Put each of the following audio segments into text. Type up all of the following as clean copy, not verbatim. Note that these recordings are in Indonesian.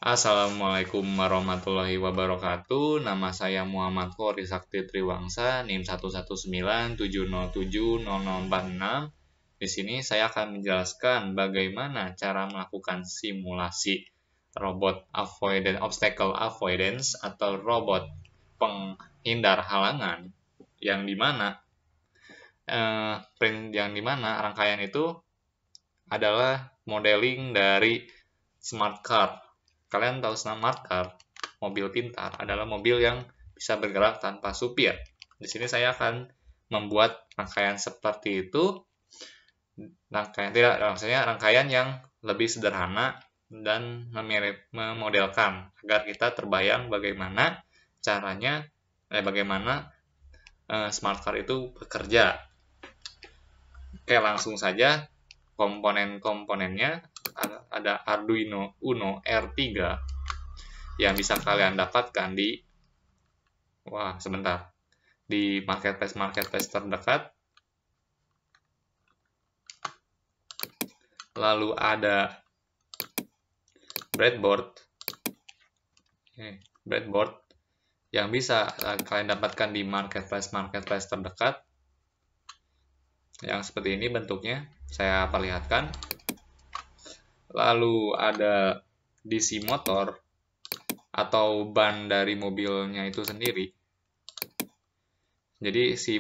Assalamualaikum warahmatullahi wabarakatuh. Nama saya Muhammad Khori Sakti Triwangsa, NIM 11970700046. Di sini saya akan menjelaskan bagaimana cara melakukan simulasi robot obstacle avoidance atau robot penghindar halangan yang dimana rangkaian itu adalah modeling dari smart car. Kalian tahu smart car, mobil pintar, adalah mobil yang bisa bergerak tanpa supir. Di sini saya akan membuat rangkaian seperti itu. Rangkaian yang lebih sederhana dan memodelkan agar kita terbayang bagaimana caranya, smart car itu bekerja. Oke, langsung saja. Komponen-komponennya ada Arduino Uno R3 yang bisa kalian dapatkan di marketplace terdekat. Lalu ada breadboard yang bisa kalian dapatkan di marketplace terdekat. Yang seperti ini bentuknya, saya perlihatkan. Lalu ada DC motor atau ban dari mobilnya itu sendiri. Jadi si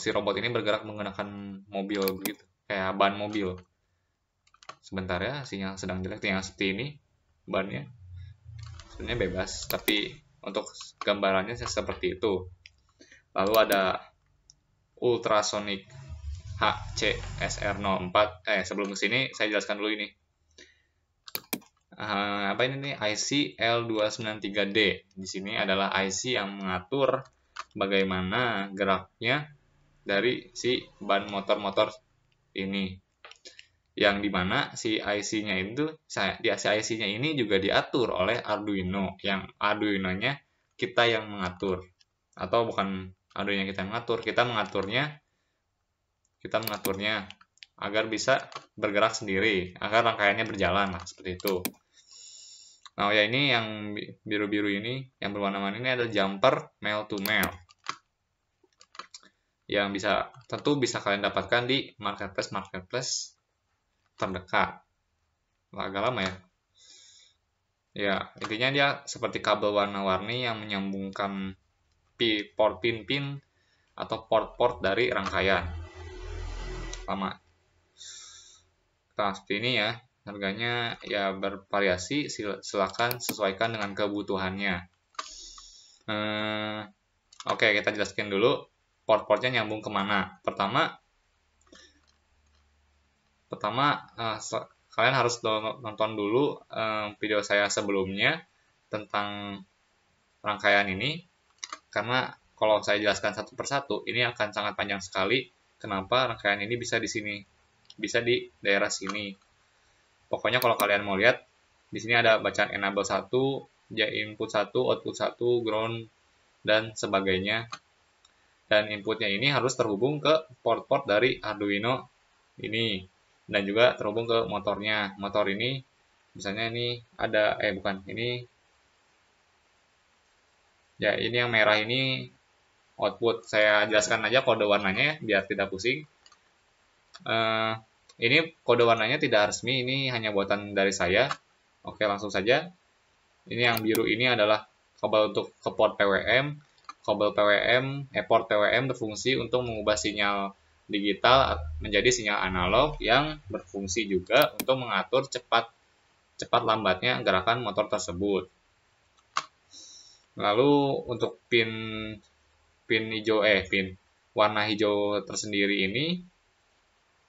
robot ini bergerak menggunakan mobil begitu, kayak ban mobil. Sebentar ya, sinyal sedang jelek. Yang seperti ini bannya sebenarnya bebas, tapi untuk gambarannya seperti itu. Lalu ada ultrasonic HCSR04. Sebelum kesini saya jelaskan dulu ini. IC L293D. Di sini adalah IC yang mengatur bagaimana geraknya dari si ban motor-motor ini. Yang dimana si IC-nya ini juga diatur oleh Arduino. Yang Arduino-nya kita yang mengatur. Atau bukan Arduino kita yang mengatur, kita mengaturnya agar bisa bergerak sendiri, agar rangkaiannya berjalan seperti itu. Nah, ini yang biru-biru ini, yang berwarna-warni ini adalah jumper male to male. Yang tentu bisa kalian dapatkan di marketplace terdekat. Agak lama ya. Ya, intinya dia seperti kabel warna-warni yang menyambungkan pin-pin atau port-port dari rangkaian. Lama. Seperti ini ya, harganya ya bervariasi, silakan sesuaikan dengan kebutuhannya. Oke, kita jelaskan dulu port-portnya nyambung kemana. Pertama kalian harus nonton dulu video saya sebelumnya tentang rangkaian ini, karena kalau saya jelaskan satu persatu ini akan sangat panjang sekali. Kenapa rangkaian ini bisa di sini, bisa di daerah sini. Pokoknya kalau kalian mau lihat, di sini ada bacaan enable 1, input 1, output 1, ground, dan sebagainya. Dan inputnya ini harus terhubung ke port-port dari Arduino ini. Dan juga terhubung ke motornya. Motor ini, misalnya ini ada, ini yang merah ini output. Saya jelaskan aja kode warnanya ya, biar tidak pusing. Ini kode warnanya tidak resmi, ini hanya buatan dari saya. Oke, langsung saja. Ini yang biru ini adalah kabel untuk ke port PWM. Port PWM berfungsi untuk mengubah sinyal digital menjadi sinyal analog yang berfungsi juga untuk mengatur cepat lambatnya gerakan motor tersebut. Lalu untuk pin warna hijau tersendiri ini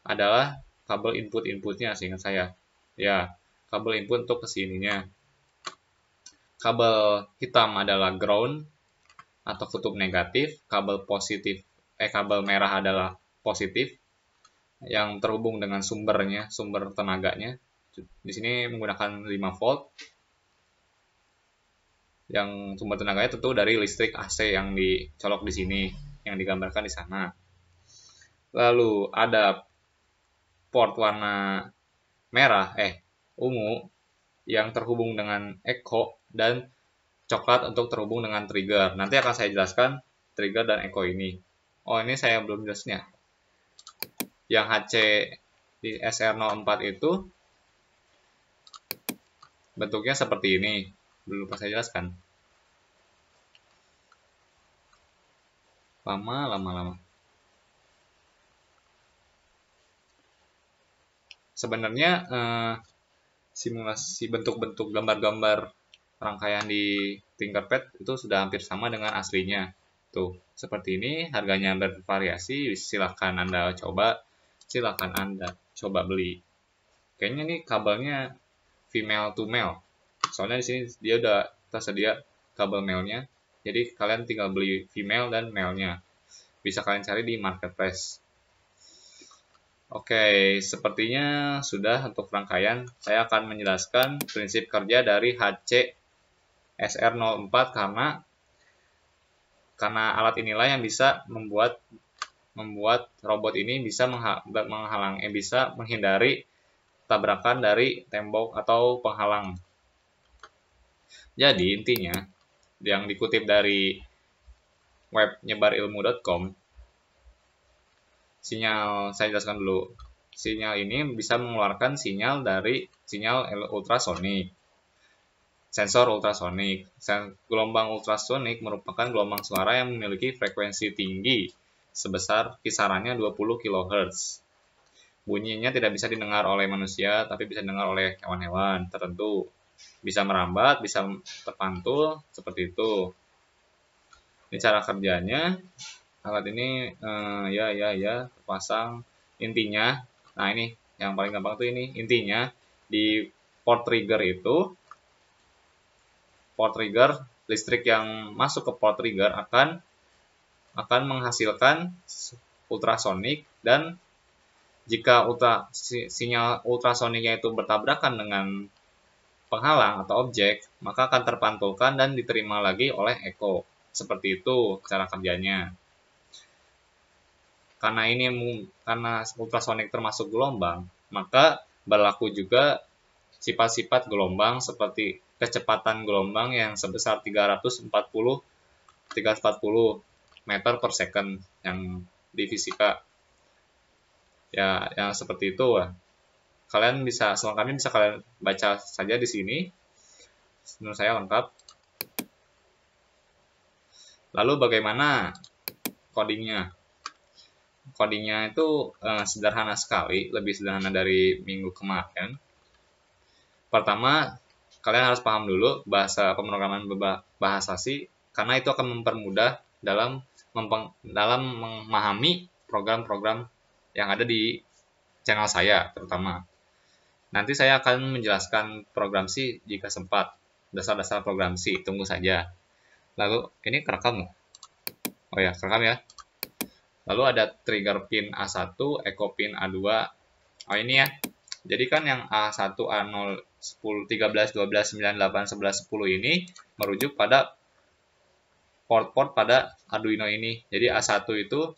adalah kabel inputnya, seingat saya. Ya, kabel input untuk kesininya. Kabel hitam adalah ground atau kutub negatif. Kabel merah adalah positif yang terhubung dengan sumber tenaganya. Di sini menggunakan 5 volt. Yang sumber tenaganya tentu dari listrik AC yang dicolok di sini, yang digambarkan di sana. Lalu ada port warna merah, ungu, yang terhubung dengan echo, dan coklat untuk terhubung dengan trigger. Nanti akan saya jelaskan trigger dan echo ini. Oh, ini saya belum jelasnya. Yang HC di SR04 itu bentuknya seperti ini. Belum lupa saya jelaskan. Lama. Sebenarnya simulasi bentuk-bentuk gambar-gambar rangkaian di Tinkerpad itu sudah hampir sama dengan aslinya. Tuh, seperti ini, harganya bervariasi, silahkan Anda coba beli. Kayaknya ini kabelnya female to male. Soalnya di sini dia udah tersedia kabel male-nya. Jadi kalian tinggal beli female dan male-nya. Bisa kalian cari di marketplace. Oke, sepertinya sudah untuk rangkaian. Saya akan menjelaskan prinsip kerja dari HC SR04 karena alat inilah yang bisa membuat robot ini bisa bisa menghindari tabrakan dari tembok atau penghalang. Jadi intinya yang dikutip dari web nyebarilmu.com, saya jelaskan dulu. Sinyal ini bisa mengeluarkan sinyal ultrasonik, sensor ultrasonik. Gelombang ultrasonik merupakan gelombang suara yang memiliki frekuensi tinggi sebesar kisarannya 20 kHz. Bunyinya tidak bisa didengar oleh manusia, tapi bisa didengar oleh hewan-hewan tertentu. Bisa merambat, bisa terpantul, seperti itu. Ini cara kerjanya. Alat ini terpasang. Intinya, nah ini yang paling gampang tuh ini. Intinya di port trigger listrik yang masuk ke port trigger akan menghasilkan ultrasonik, dan jika sinyal ultrasoniknya itu bertabrakan dengan penghalang atau objek, maka akan terpantulkan dan diterima lagi oleh echo. Seperti itu cara kerjanya. Karena ultrasonik termasuk gelombang, maka berlaku juga sifat-sifat gelombang seperti kecepatan gelombang yang sebesar 340 meter per second yang di fisika. Ya, yang seperti itu. Kalian bisa selengkapnya bisa kalian baca saja di sini. Menurut saya lengkap. Lalu bagaimana codingnya? Codingnya itu sederhana sekali, lebih sederhana dari minggu kemarin. Pertama, kalian harus paham dulu bahasa pemrograman bahasa C, karena itu akan mempermudah dalam memahami program-program yang ada di channel saya terutama. Nanti saya akan menjelaskan program C jika sempat, dasar-dasar program C, tunggu saja. Lalu, ini kerekam nggak? Oh ya, kerekam ya. Lalu ada trigger pin A1, echo pin A2. Oh ini ya. Jadi kan yang A1, A0, 10, 13, 12, 9, 8, 11, 10 ini merujuk pada port-port pada Arduino ini. Jadi A1 itu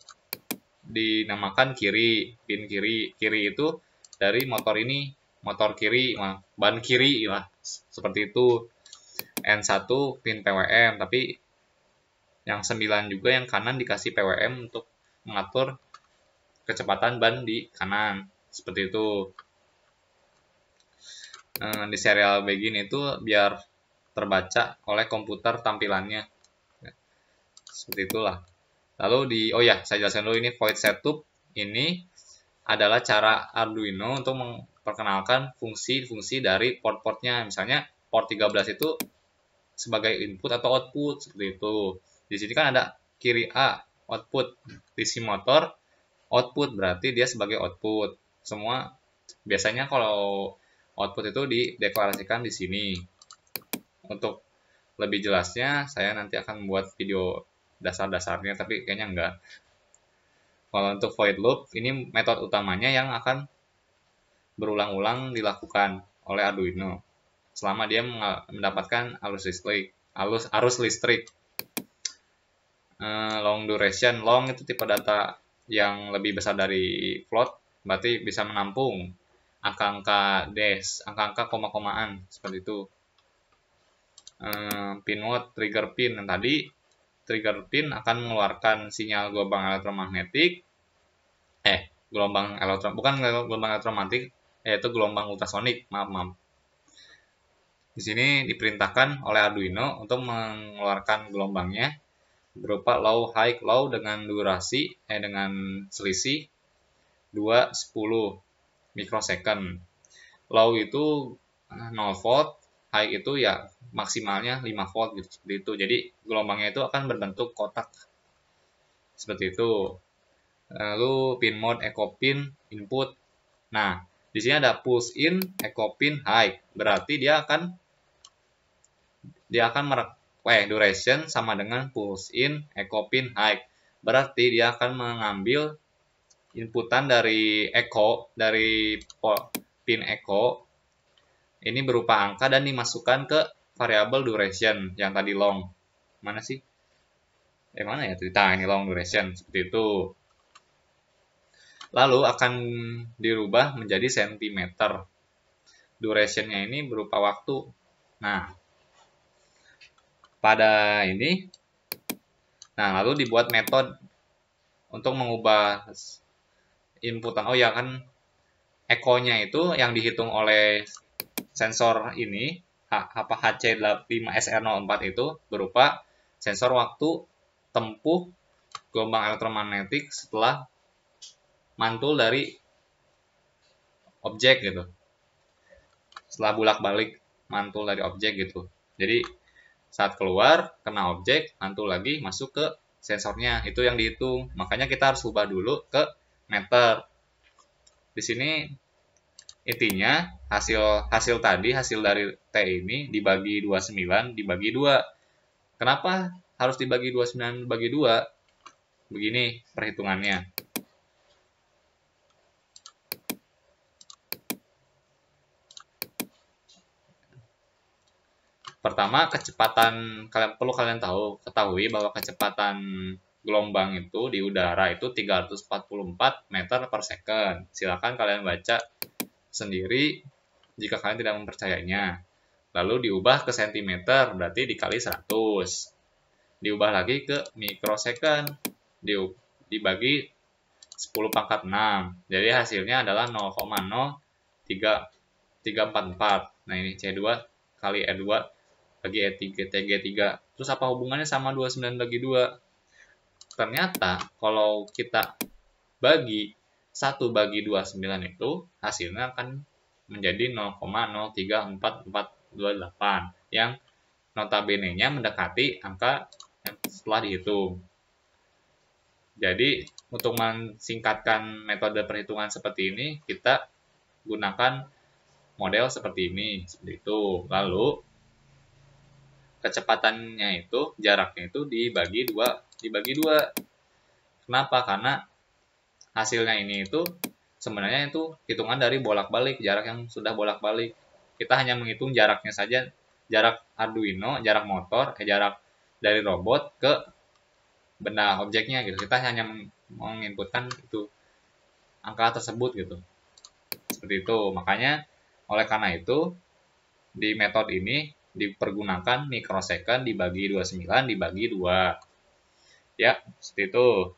dinamakan kiri, pin kiri. Kiri itu dari motor ini, motor kiri, ban kiri lah, seperti itu. N1 pin PWM, tapi yang 9 juga yang kanan dikasih PWM untuk mengatur kecepatan ban di kanan, seperti itu. Di serial begin itu biar terbaca oleh komputer tampilannya, seperti itulah. Lalu saya jelaskan dulu ini void setup. Ini adalah cara Arduino untuk memperkenalkan fungsi-fungsi dari port-portnya. Misalnya port 13 itu sebagai input atau output, seperti itu. Di sini kan ada kiri A output, DC motor output, berarti dia sebagai output. Semua biasanya kalau output itu dideklarasikan di sini. Untuk lebih jelasnya saya nanti akan membuat video dasar-dasarnya, tapi kayaknya enggak. Kalau untuk void loop, ini metode utamanya yang akan berulang-ulang dilakukan oleh Arduino selama dia mendapatkan arus listrik. Long duration, long itu tipe data yang lebih besar dari float, berarti bisa menampung angka-angka dash, angka-angka koma-komaan seperti itu. Pin mode, trigger pin yang tadi, trigger pin akan mengeluarkan sinyal gelombang elektromagnetik, bukan gelombang elektromagnetik, yaitu gelombang ultrasonik, maaf. Di sini diperintahkan oleh Arduino untuk mengeluarkan gelombangnya berupa low, high, low dengan durasi dengan selisih 2-10 mikrosecond. Low itu 0 volt, high itu ya maksimalnya 5 volt gitu, seperti itu. Jadi gelombangnya itu akan berbentuk kotak seperti itu. Lalu pin mode, echo pin, input. Nah, di sini ada pulse in, echo pin, high. Berarti dia akan duration sama dengan pulse in, echo pin, high. Berarti dia akan mengambil inputan dari echo, dari pin echo ini berupa angka dan dimasukkan ke variabel duration yang tadi long. Mana sih? Mana ya cerita ini long duration seperti itu. Lalu akan dirubah menjadi sentimeter. Durationnya ini berupa waktu. Nah, pada ini, lalu dibuat metode untuk mengubah inputan. Oh ya kan, echo-nya itu yang dihitung oleh sensor ini, HC5SR04 itu berupa sensor waktu tempuh gelombang elektromagnetik setelah mantul dari objek gitu. Setelah bolak-balik mantul dari objek gitu. Jadi saat keluar kena objek, mantul lagi masuk ke sensornya, itu yang dihitung. Makanya kita harus ubah dulu ke meter. Di sini intinya hasil dari T ini dibagi 29 dibagi 2. Kenapa harus dibagi 29 dibagi 2? Begini perhitungannya. Pertama, kecepatan kalian ketahui bahwa kecepatan gelombang itu di udara itu 344 meter per second. Silakan kalian baca sendiri jika kalian tidak mempercayainya. Lalu diubah ke sentimeter, berarti dikali 100. Diubah lagi ke mikrosecond, dibagi 10 pangkat 6. Jadi hasilnya adalah 0,0344. Nah ini C2 kali E2 bagi E3, TG3. Terus apa hubungannya sama 29 bagi 2? Ternyata kalau kita bagi 1 bagi 29 itu hasilnya akan menjadi 0,034428 yang notabene-nya mendekati angka yang setelah dihitung. Jadi untuk mensingkatkan metode perhitungan seperti ini, kita gunakan model seperti ini, seperti itu. Lalu kecepatannya itu, jaraknya itu dibagi dua. Kenapa? Karena hasilnya ini itu sebenarnya itu hitungan dari bolak-balik, jarak yang sudah bolak-balik. Kita hanya menghitung jaraknya saja, jarak Arduino, jarak motor, jarak dari robot ke benda objeknya gitu. Kita hanya menginputkan itu angka tersebut gitu. Seperti itu. Makanya oleh karena itu di metode ini dipergunakan mikrosecond dibagi 29 dibagi 2. Ya, seperti itu.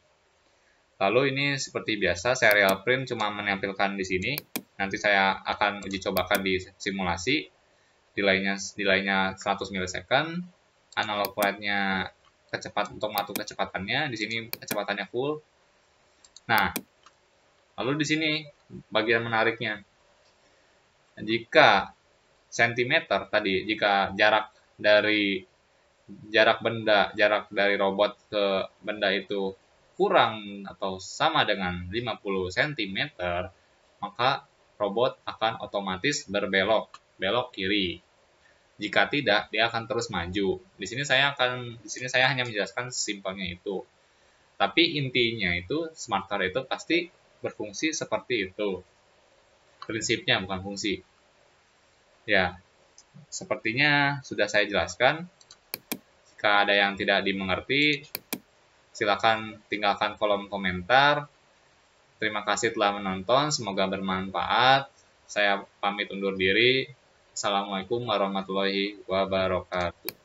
Lalu ini seperti biasa serial print cuma menampilkan di sini. Nanti saya akan uji cobakan di simulasi. Delaynya 100 milisecond. Analog write-nya untuk mengatur kecepatannya. Di sini kecepatannya full. Nah, lalu di sini bagian menariknya. Jika sentimeter tadi, jika jarak dari robot ke benda itu kurang atau sama dengan 50 cm, maka robot akan otomatis belok kiri. Jika tidak, dia akan terus maju. Di sini saya hanya menjelaskan simpelnya itu. Tapi intinya itu smart car itu pasti berfungsi seperti itu. Prinsipnya bukan fungsi. Ya, sepertinya sudah saya jelaskan. Jika ada yang tidak dimengerti, silakan tinggalkan kolom komentar. Terima kasih telah menonton, semoga bermanfaat. Saya pamit undur diri. Assalamualaikum warahmatullahi wabarakatuh.